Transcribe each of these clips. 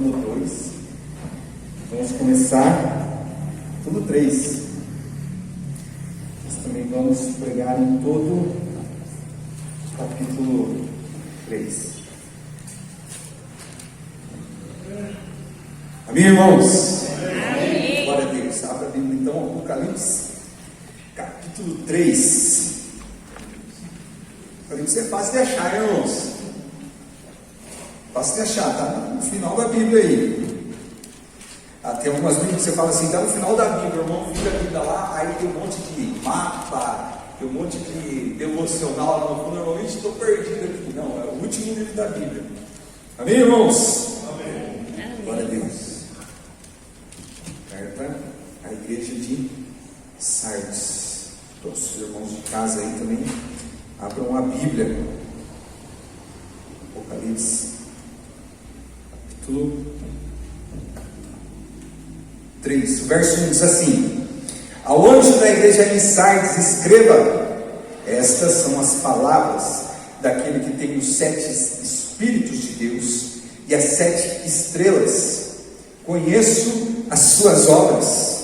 capítulo 2. Vamos começar tudo 3. Nós também vamos pregar em todo o capítulo 3. Amém, irmãos? Amém. Glória a Deus. Abra a Bíblia então, Apocalipse, capítulo 3. Apocalipse é fácil de achar, irmãos. Fácil de achar, tá no final da Bíblia aí. Tem algumas Bíblias que você fala assim, está no final da Bíblia, irmão, vira a Bíblia lá, aí tem um monte de mapa, tem um monte de devocional lá no fundo. Normalmente estou perdido aqui. Não, é o último livro da Bíblia. Amém, irmãos? Amém. Glória a Deus. Carta à igreja de Sardes. Todos os irmãos de casa aí também abram a Bíblia. Apocalipse, capítulo 3, verso 1 diz assim: ao anjo da igreja em Sardes escreva: estas são as palavras daquele que tem os 7 Espíritos de Deus e as 7 estrelas. Conheço as suas obras.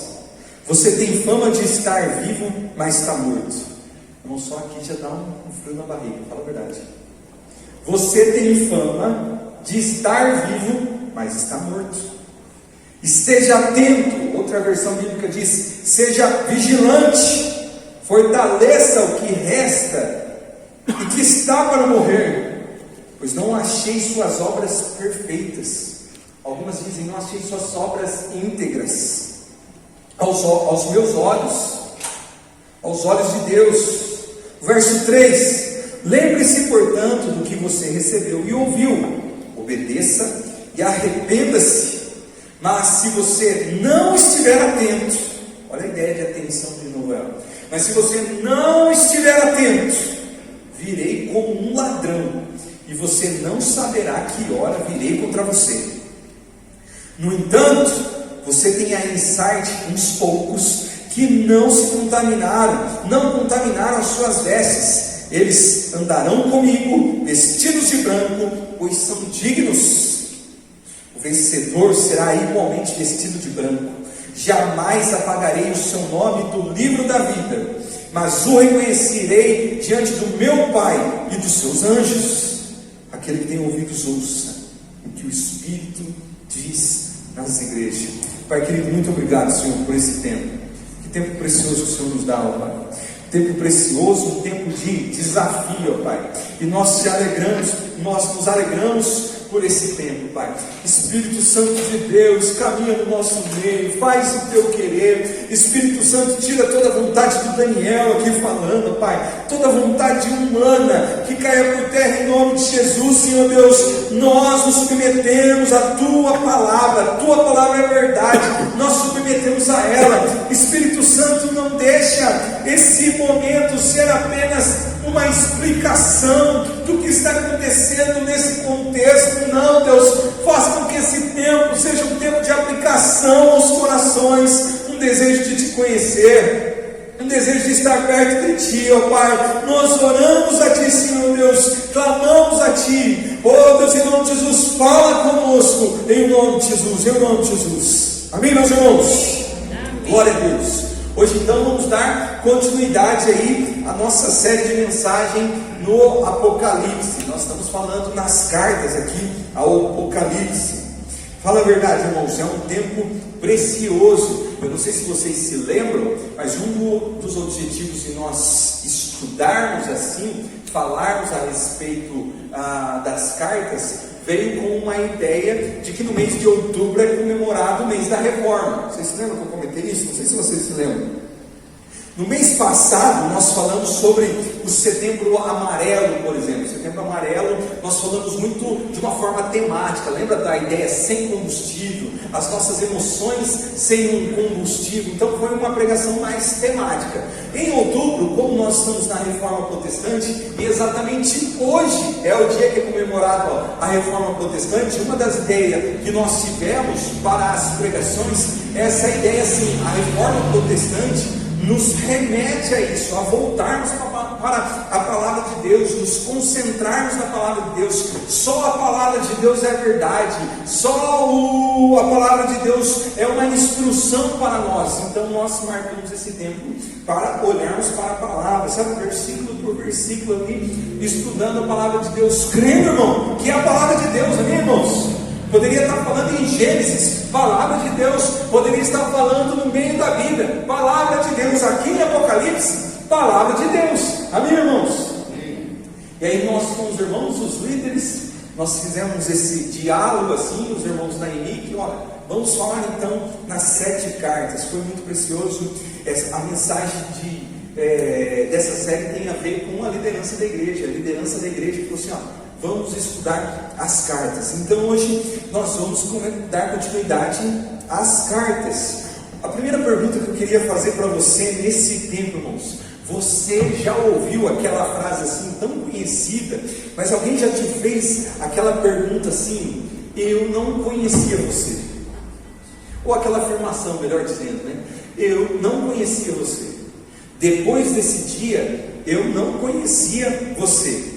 Você tem fama de estar vivo, mas está morto. Não, só aqui já dá um frio na barriga, fala a verdade. Você tem fama de estar vivo, mas está morto. Esteja atento. Outra versão bíblica diz: seja vigilante, fortaleça o que resta e que está para morrer, pois não achei suas obras perfeitas. Algumas dizem: não achei suas obras íntegras aos meus olhos, aos olhos de Deus. Verso 3: lembre-se, portanto, do que você recebeu e ouviu, obedeça e arrependa-se. Mas se você não estiver atento, olha a ideia de atenção de novo, mas se você não estiver atento, virei como um ladrão, e você não saberá que hora virei contra você. No entanto, você tem aí em Sardes uns poucos que não se contaminaram, não contaminaram as suas vestes. Eles andarão comigo vestidos de branco, pois são dignos. O vencedor será igualmente vestido de branco. Jamais apagarei o seu nome do livro da vida, mas o reconhecerei diante do meu Pai e dos seus anjos. Aquele que tem ouvidos, ouça o que o Espírito diz nas igrejas. Pai querido, muito obrigado, Senhor, por esse tempo. Que tempo precioso que o Senhor nos dá, ó Pai. Tempo precioso, um tempo de desafio, ó Pai. E nós nos alegramos por esse tempo, Pai. Espírito Santo de Deus, caminha no nosso meio, faz o teu querer. Espírito Santo, tira toda a vontade do Daniel aqui falando, Pai, toda a vontade humana que caia por terra em nome de Jesus, Senhor Deus. Nós nos submetemos à tua palavra é verdade, nós submetemos a ela. Espírito Santo, não deixa esse momento ser apenas uma explicação do que está acontecendo nesse contexto. Não, Deus, faça com que esse tempo seja um tempo de aplicação aos corações, um desejo de te conhecer, um desejo de estar perto de ti, ó Pai. Nós oramos a ti, Senhor Deus, clamamos a ti, ó Deus, em nome de Jesus, fala conosco, em nome de Jesus, em nome de Jesus. Amém, meus irmãos? Amém. Glória a Deus. Hoje então vamos dar continuidade aí à nossa série de mensagem no Apocalipse. Nós estamos falando nas cartas aqui ao Apocalipse. Fala a verdade, irmãos, é um tempo precioso. Eu não sei se vocês se lembram, mas um dos objetivos de nós estudarmos assim, falarmos a respeito das cartas, veio com uma ideia de que no mês de outubro é comemorado o mês da Reforma. Vocês se lembram que eu comentei isso? Não sei se vocês se lembram. No mês passado nós falamos sobre o Setembro Amarelo, por exemplo. Setembro Amarelo, nós falamos muito de uma forma temática. Lembra da ideia sem combustível? As nossas emoções sem um combustível. Então foi uma pregação mais temática. Em outubro, como nós estamos na Reforma Protestante, e exatamente hoje é o dia que é comemorado a Reforma Protestante, uma das ideias que nós tivemos para as pregações é essa ideia assim: a Reforma Protestante nos remete a isso, a voltarmos para a palavra de Deus, nos concentrarmos na palavra de Deus. Só a palavra de Deus é verdade, a palavra de Deus é uma instrução para nós. Então nós marcamos esse tempo para olharmos para a palavra, sabe, versículo por versículo ali, estudando a palavra de Deus, crendo, irmão, que é a palavra de Deus, amém, irmãos? Poderia estar falando em Gênesis, palavra de Deus. Poderia estar falando no meio da Bíblia, palavra de Deus. Aqui em Apocalipse, palavra de Deus, amém, irmãos? E aí nós com os irmãos, os líderes, nós fizemos esse diálogo assim, os irmãos da ENIC, olha, vamos falar então nas 7 cartas. Foi muito precioso. A mensagem dessa série tem a ver com a liderança da igreja. A liderança da igreja falou assim, vamos estudar as cartas. Então hoje nós vamos dar continuidade às cartas. A primeira pergunta que eu queria fazer para você nesse tempo, irmãos: você já ouviu aquela frase assim tão conhecida, mas alguém já te fez aquela pergunta assim: eu não conhecia você? Ou aquela afirmação, melhor dizendo, né? Eu não conhecia você. Depois desse dia, eu não conhecia você.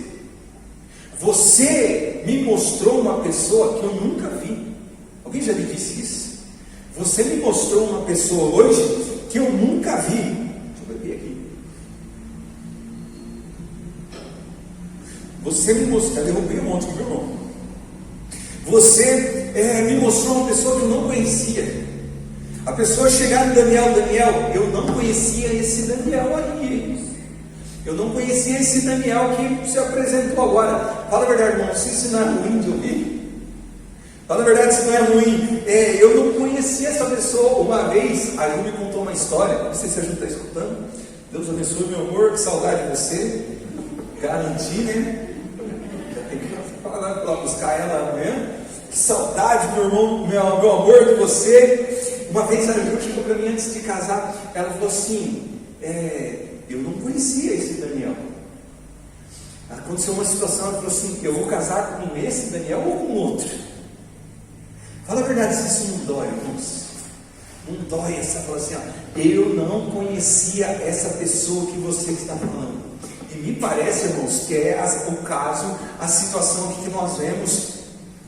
Você me mostrou uma pessoa que eu nunca vi. Alguém já lhe disse isso? Você me mostrou uma pessoa hoje que eu nunca vi. Deixa eu beber aqui. Você me mostrou. Eu derrubei um monte, viu, irmão? Você me mostrou uma pessoa que eu não conhecia. A pessoa chegar no Daniel, eu não conhecia esse Daniel aí. Eu não conhecia esse Daniel que se apresentou agora. Fala a verdade, irmão, se isso não é ruim de ouvir. Fala a verdade, se não é ruim. Eu não conhecia essa pessoa. Uma vez, a Ju me contou uma história. Não sei se a Ju está escutando. Deus abençoe, meu amor, que saudade de você. Garanti, né? Já tem que falar para buscar ela amanhã. Que saudade, meu irmão, meu amor, de você. Uma vez a Ju chegou para mim antes de casar. Ela falou assim: eu não conhecia esse Daniel. Aconteceu uma situação, ela falou assim: eu vou casar com esse Daniel ou com outro? Fala a verdade, se isso não dói, irmãos. Não dói essa, fala assim: eu não conhecia essa pessoa que você está falando. E me parece, irmãos, que é o caso, a situação que nós vemos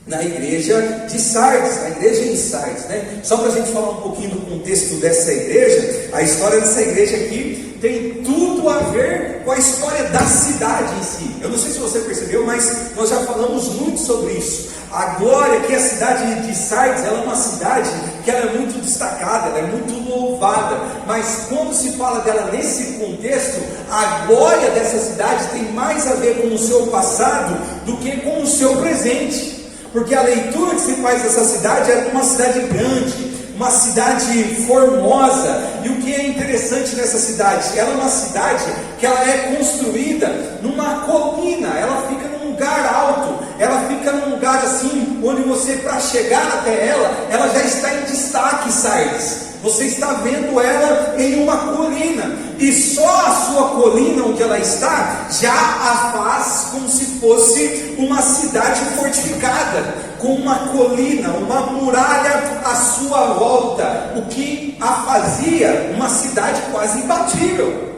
na igreja de Sardes, na igreja de Sardes, né? Só para a gente falar um pouquinho do contexto dessa igreja, a história dessa igreja aqui tem tudo a ver com a história da cidade em si. Eu não sei se você percebeu, mas nós já falamos muito sobre isso. A glória que a cidade de Sardes, ela é uma cidade que ela é muito destacada, ela é muito louvada, mas quando se fala dela nesse contexto, a glória dessa cidade tem mais a ver com o seu passado do que com o seu presente. Porque a leitura que se faz dessa cidade é uma cidade grande, uma cidade formosa. E o que é interessante nessa cidade? Ela é uma cidade que ela é construída numa colina, ela fica num lugar alto, ela fica num lugar assim, onde você, para chegar até ela já está em destaque, Sardes. Você está vendo ela em uma colina, e só a sua colina onde ela está já a faz como se fosse uma cidade fortificada, com uma colina, uma muralha à sua volta, o que a fazia uma cidade quase imbatível.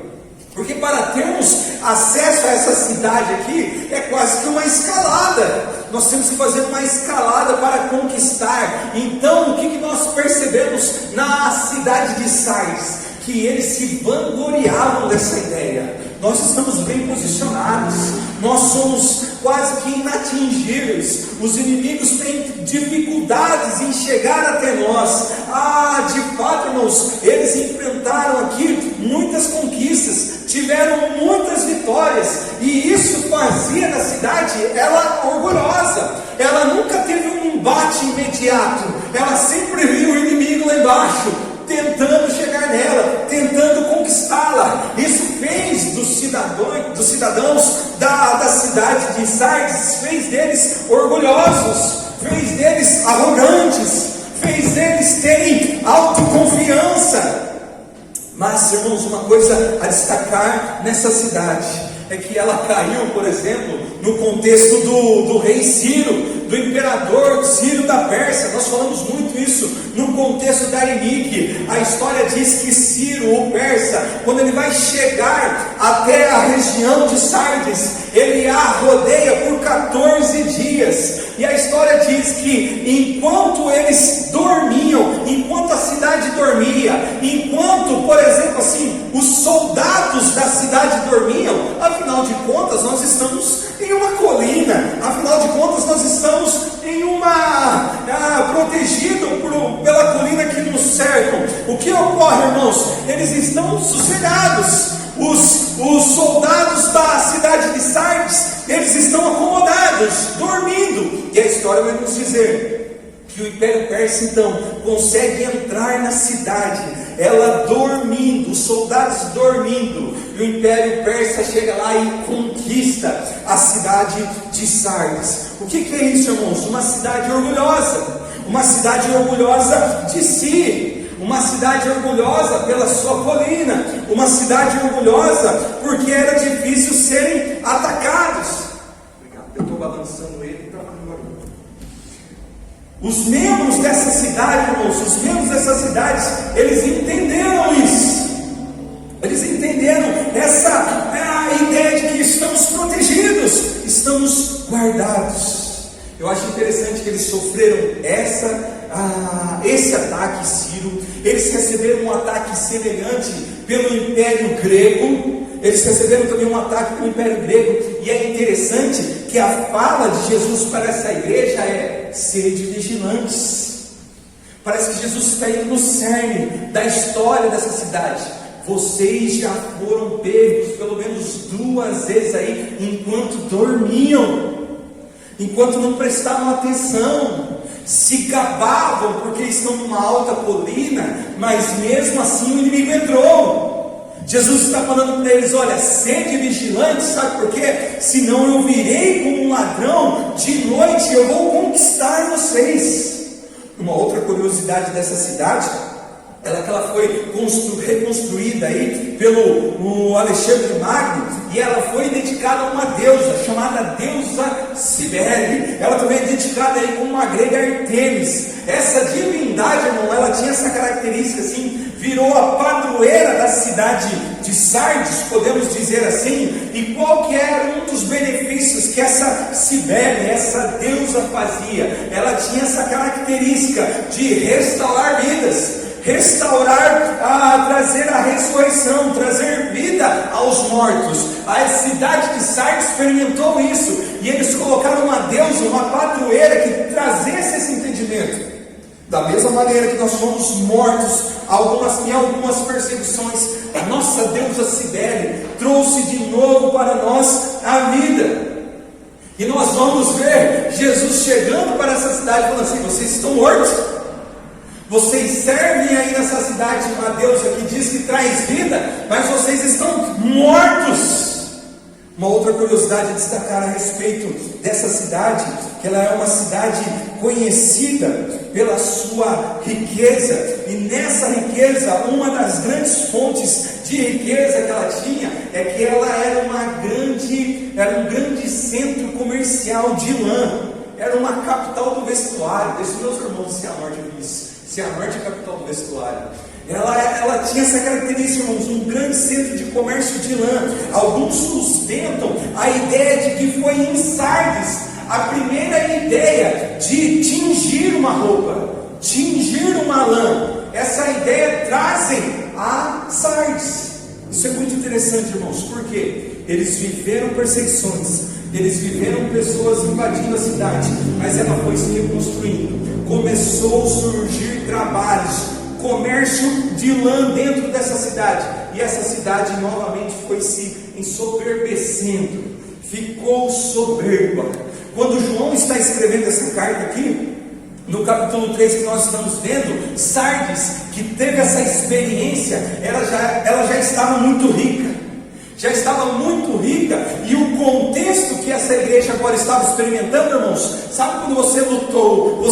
Porque para termos acesso a essa cidade aqui, é quase que uma escalada. Nós temos que fazer uma escalada para conquistar. Então, o que nós percebemos na cidade de Sardes? Que eles se vangloriavam dessa ideia. Nós estamos bem posicionados, nós somos quase que inatingíveis, os inimigos têm dificuldades em chegar até nós. De fato, irmãos, eles enfrentaram aqui muitas conquistas, tiveram muitas vitórias, e isso fazia da cidade ela orgulhosa. Ela nunca teve um embate imediato, ela sempre viu o inimigo lá embaixo, tentando chegar nela, tentando conquistá-la. Isso fez dos cidadãos da cidade de Sardes, fez deles orgulhosos, fez deles arrogantes, fez deles terem autoconfiança. Mas, irmãos, uma coisa a destacar nessa cidade é que ela caiu, por exemplo, no contexto do rei Ciro, do imperador Ciro da Pérsia. Nós falamos muito isso no contexto da Ainique. A história diz que Ciro, o persa, quando ele vai chegar até a região de Sardes, ele a rodeia por 14 dias. E a história diz que enquanto eles dormiam, enquanto a cidade dormia, enquanto, por exemplo, assim, os soldados da cidade dormiam, afinal de contas nós estamos em uma colina, afinal de contas nós estamos em protegido pela colina que nos cercam. O que ocorre, irmãos? Eles estão sossegados. Os soldados da cidade de Sardes, eles estão acomodados, dormindo. E a história vai nos dizer que o Império Persa então consegue entrar na cidade, ela dormindo, os soldados dormindo, e o Império Persa chega lá e conquista a cidade de Sardes. O que é isso, irmãos? Uma cidade orgulhosa de si. Uma cidade orgulhosa pela sua colina, uma cidade orgulhosa porque era difícil serem atacados. Obrigado, eu estou balançando ele para agora. Os membros dessa cidade, irmãos, os membros dessas cidades, eles entenderam isso. Eles entenderam essa ideia de que estamos protegidos, estamos guardados. Eu acho interessante que eles sofreram esse ataque sírio. Eles receberam um ataque semelhante pelo Império Grego. Eles receberam também um ataque pelo Império Grego. E é interessante que a fala de Jesus para essa igreja é: sede vigilantes. Parece que Jesus está indo no cerne da história dessa cidade. Vocês já foram pegos pelo menos 2 vezes aí, enquanto dormiam, enquanto não prestavam atenção, se gabavam porque estão numa alta colina, mas mesmo assim o inimigo entrou. Jesus está falando para eles: olha, sede vigilante, sabe por quê? Senão eu virei como um ladrão, de noite eu vou conquistar vocês. Uma outra curiosidade dessa cidade, ela foi reconstruída aí pelo Alexandre Magno, e ela foi dedicada a uma deusa chamada deusa Cibele. Ela também é dedicada aí como uma grega Artemis. Essa divindade, irmão, ela tinha essa característica assim, virou a padroeira da cidade de Sardes, podemos dizer assim. E qual que era um dos benefícios que essa Cibele, essa deusa fazia? Ela tinha essa característica de restaurar vidas, trazer a ressurreição, trazer vida aos mortos. A cidade de Sardes experimentou isso, e eles colocaram uma deusa, uma padroeira que trazesse esse entendimento. Da mesma maneira que nós fomos mortos em algumas perseguições, a nossa deusa Cibele trouxe de novo para nós a vida. E nós vamos ver Jesus chegando para essa cidade falando assim: vocês estão mortos. Vocês servem aí nessa cidade uma deusa que diz que traz vida, mas vocês estão mortos. Uma outra curiosidade a destacar a respeito dessa cidade, que ela é uma cidade conhecida pela sua riqueza, e nessa riqueza, uma das grandes fontes de riqueza que ela tinha, é que ela era um grande centro comercial de lã, era uma capital do vestuário. Deixa meus irmãos de Cianorte ouvir isso. Cianorte é a capital do vestuário. Ela tinha essa característica, irmãos, um grande centro de comércio de lã. Alguns sustentam a ideia de que foi em Sardes a primeira ideia de tingir uma roupa, tingir uma lã. Essa ideia trazem a Sardes. Isso é muito interessante, irmãos, porque eles viveram perseguições, eles viveram pessoas invadindo a cidade, mas ela foi se reconstruindo. Começou a surgir trabalhos, comércio de lã dentro dessa cidade, e essa cidade novamente foi se ensoberbecendo, ficou soberba. Quando João está escrevendo essa carta aqui, no capítulo 3 que nós estamos vendo, Sardes, que teve essa experiência, ela já estava muito rica. E o contexto que essa igreja agora estava experimentando, irmãos, sabe quando você lutou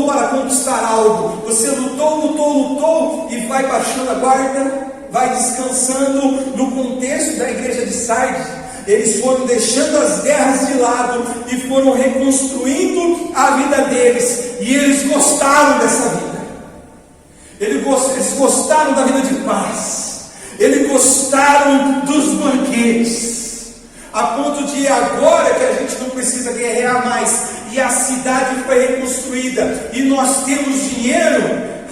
para conquistar algo, você lutou e vai baixando a guarda, vai descansando. No contexto da igreja de Sardes, eles foram deixando as guerras de lado e foram reconstruindo a vida deles, e eles gostaram dessa vida. eles gostaram da vida de paz, eles gostaram dos banquetes, a ponto de agora que a gente não precisa guerrear mais, e a cidade foi reconstruída, e nós temos dinheiro,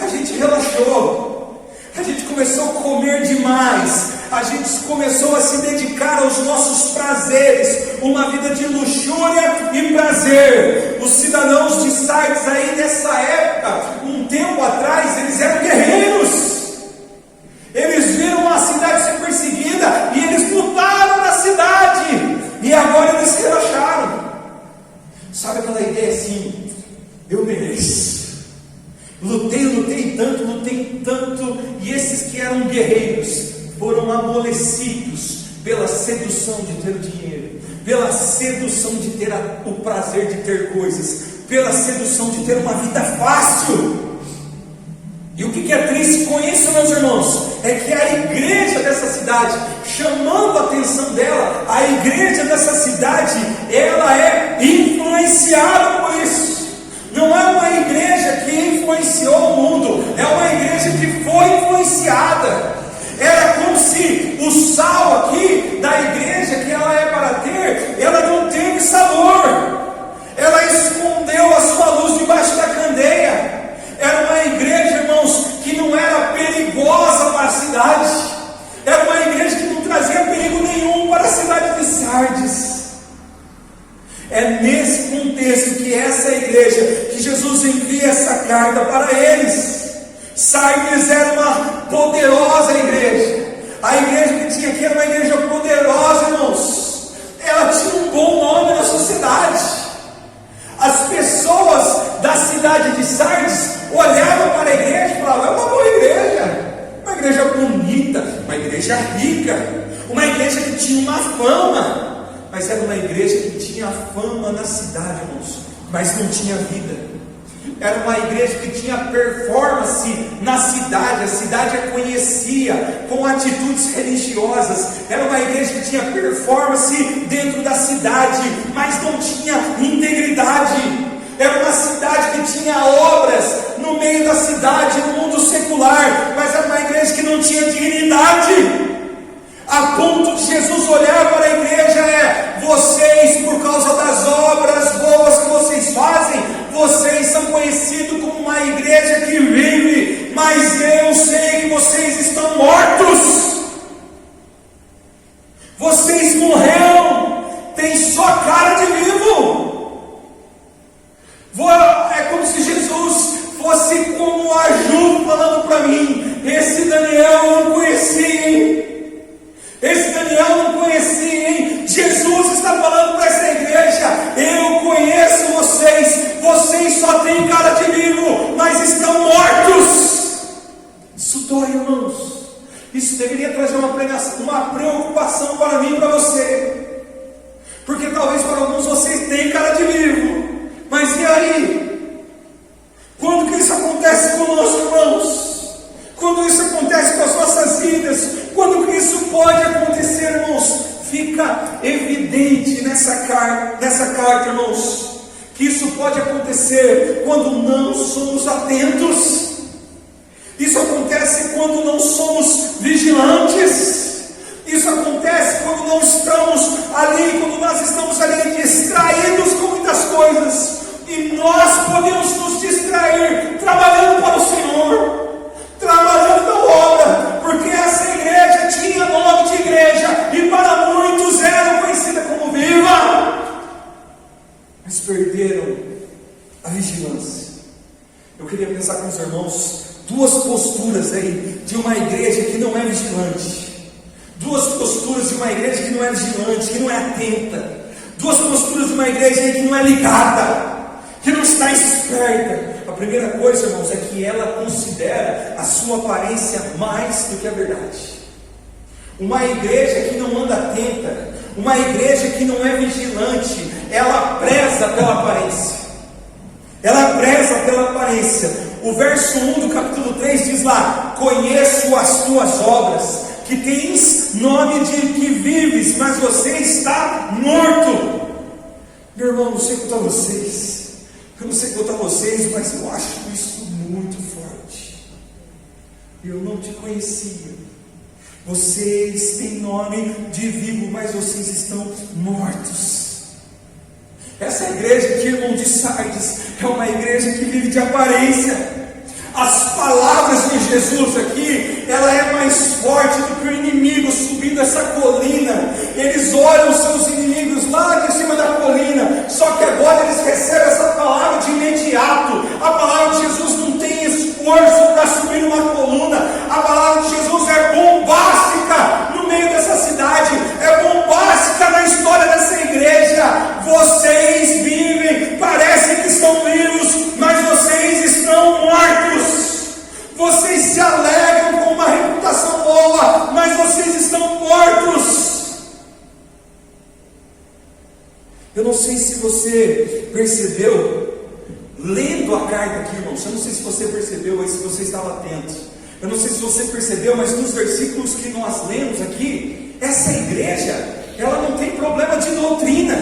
a gente relaxou, a gente começou a comer demais, a gente começou a se dedicar aos nossos prazeres, uma vida de luxúria e prazer. Os cidadãos de Sardes aí nessa época, um tempo atrás, eles eram guerreiros, eles viram a cidade ser perseguida, e eles lutaram na cidade, e agora eles relaxaram. Sabe aquela ideia assim, eu mereço, lutei tanto, e esses que eram guerreiros, foram amolecidos pela sedução de ter dinheiro, pela sedução de ter o prazer de ter coisas, pela sedução de ter uma vida fácil. E o que é triste com isso, meus irmãos, é que a igreja dessa cidade, chamando a atenção dela, a igreja dessa cidade, ela é influenciada por isso. Não é uma igreja que influenciou o mundo, é uma igreja que foi influenciada. Era como se o sal aqui da igreja que ela é para ter, ela não teve sabor, ela escondeu a sua luz debaixo da candeia. Era uma igreja, irmãos, que não era perigosa para a cidade, era uma igreja que não trazia perigo nenhum para a cidade de Sardes. É nesse contexto que essa igreja, que Jesus envia essa carta para eles. Sardes era uma poderosa igreja, a igreja que tinha aqui era uma igreja poderosa, irmãos. Ela tinha um bom nome na sociedade. As pessoas da cidade de Sardes olhavam para a igreja e falavam: é uma boa igreja bonita, uma igreja rica, uma igreja que tinha uma fama. Mas era uma igreja que tinha fama na cidade, irmãos, mas não tinha vida. Era uma igreja que tinha performance na cidade, a cidade a conhecia com atitudes religiosas. Era uma igreja que tinha performance dentro da cidade, mas não tinha integridade. Era uma cidade que tinha obras no meio da cidade, no mundo secular, mas era uma igreja que não tinha dignidade. A ponto de Jesus olhar para a igreja vocês, por causa das obras boas que vocês fazem, vocês são conhecidos como uma igreja que vive, mas eu sei que vocês estão mortos. Vocês morreram, tem só cara de vivo. É como se Jesus fosse como a Ju falando para mim: esse Daniel eu não conheci, hein? Esse Daniel eu não conheci, hein? Jesus está falando para essa igreja: eu conheço vocês só têm cara de vivo, mas estão mortos. Isso dói, irmãos. Isso deveria trazer uma preocupação para mim e para você, porque talvez para alguns vocês têm cara de vivo, mas e aí? Quando que isso acontece conosco, irmãos? Quando isso acontece com as nossas vidas? Quando que isso pode acontecer, irmãos? Fica evidente nessa carta, irmãos, que isso pode acontecer quando não somos atentos. Isso acontece quando não somos vigilantes. Isso acontece quando não estamos ali, quando nós estamos ali distraídos com muitas coisas. E nós podemos nos distrair trabalhando para o Senhor, trabalhando na obra, porque essa igreja tinha nome de igreja, e para muitos era conhecida como viva, mas perderam a vigilância. Eu queria pensar com os irmãos duas posturas aí de uma igreja que não é vigilante, duas posturas de uma igreja que não é vigilante, que não é atenta, duas posturas de uma igreja que não é ligada, que não está esperta. A primeira coisa, irmãos, é que ela considera a sua aparência mais do que a verdade. Uma igreja que não anda atenta, uma igreja que não é vigilante, ela preza pela aparência. Ela preza pela aparência. O verso 1 do capítulo 3 diz lá: conheço as tuas obras, que tens nome de que vives, mas você está morto. Meu irmão, não sei quanto a vocês, eu não sei quanto a vocês, mas eu acho isso muito forte. Eu não te conhecia. Vocês têm nome de vivo, mas vocês estão mortos. Essa igreja aqui, irmão de Sardes, é uma igreja que vive de aparência. As palavras de Jesus aqui, ela é mais forte do que o inimigo subindo essa colina. Eles olham seus inimigos lá de cima da colina, só que agora eles recebem essa palavra de imediato. A palavra de Jesus não tem esforço para subir numa coluna. A palavra de Jesus é bombástica no meio dessa cidade, é bombástica na história dessa igreja. Vocês vivem, parece que estão vivos, mas vocês estão mortos. Vocês se alegram com uma reputação boa, mas vocês estão mortos. Eu não sei se você percebeu, lendo a carta aqui, irmãos, eu não sei se você percebeu ou se você estava atento. Eu não sei se você percebeu, mas nos versículos que nós lemos aqui, essa igreja, ela não tem problema de doutrina.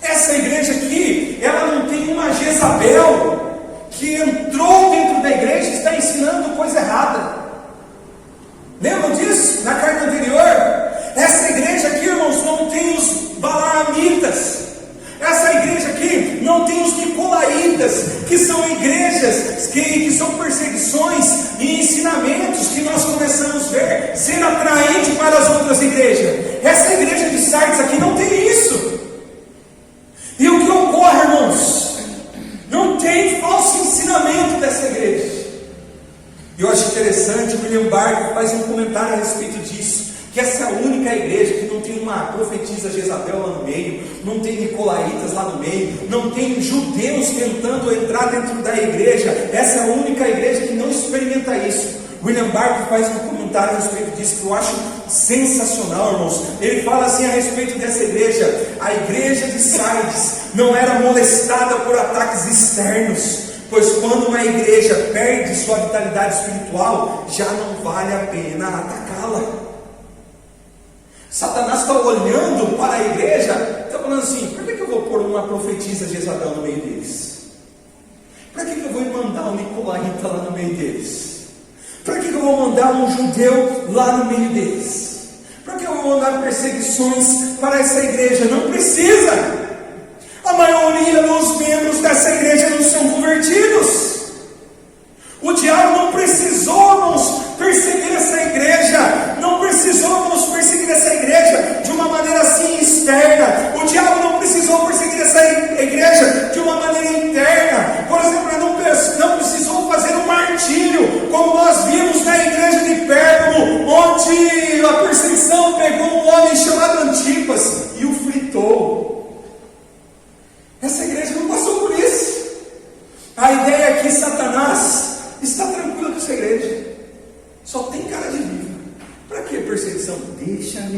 Essa igreja aqui, ela não tem uma Jezabel que entrou dentro da igreja e está ensinando coisa errada. Lembram disso? Na carta anterior? Essa igreja aqui, irmãos, não tem os balaamitas. Essa igreja aqui não tem os nicolaítas, que são igrejas que são perseguições e ensinamentos que nós começamos a ver sendo atraente para as outras igrejas. Essa igreja de Sardes aqui não tem isso. E o que ocorre, irmãos? Não tem falso ensinamento dessa igreja. Eu acho interessante, o William Barclay faz um comentário a respeito disso, que essa é a única igreja que não tem uma profetisa Jezabel lá no meio, não tem nicolaítas lá no meio, não tem judeus tentando entrar dentro da igreja. Essa é a única igreja que não experimenta isso. William Barclay faz um comentário a respeito disso que eu acho sensacional, irmãos. Ele fala assim a respeito dessa igreja: a igreja de Sardes não era molestada por ataques externos, pois quando uma igreja perde sua vitalidade espiritual, já não vale a pena atacá-la. Satanás está olhando para a igreja, está falando assim: por que eu vou pôr uma profetisa Jezabel no meio deles? Para que eu vou mandar um nicolaíta lá no meio deles? Para que eu vou mandar um judeu lá no meio deles? Para que eu vou mandar perseguições para essa igreja? Não precisa. A maioria dos membros dessa igreja não são convertidos. O diabo não precisou, irmãos, perseguir essa igreja. Não precisou, irmãos, perseguir essa igreja de uma maneira assim externa. O diabo não precisou perseguir essa igreja de uma maneira interna. Por exemplo, ele não precisou fazer um martírio, como nós vimos na igreja de Pérgamo, onde a perseguição pegou um homem chamado Antipas e o fritou. Essa igreja não passou por isso. A ideia é que Satanás está tranquilo com essa igreja, só tem cara de vivo. Para que perseguição? Deixa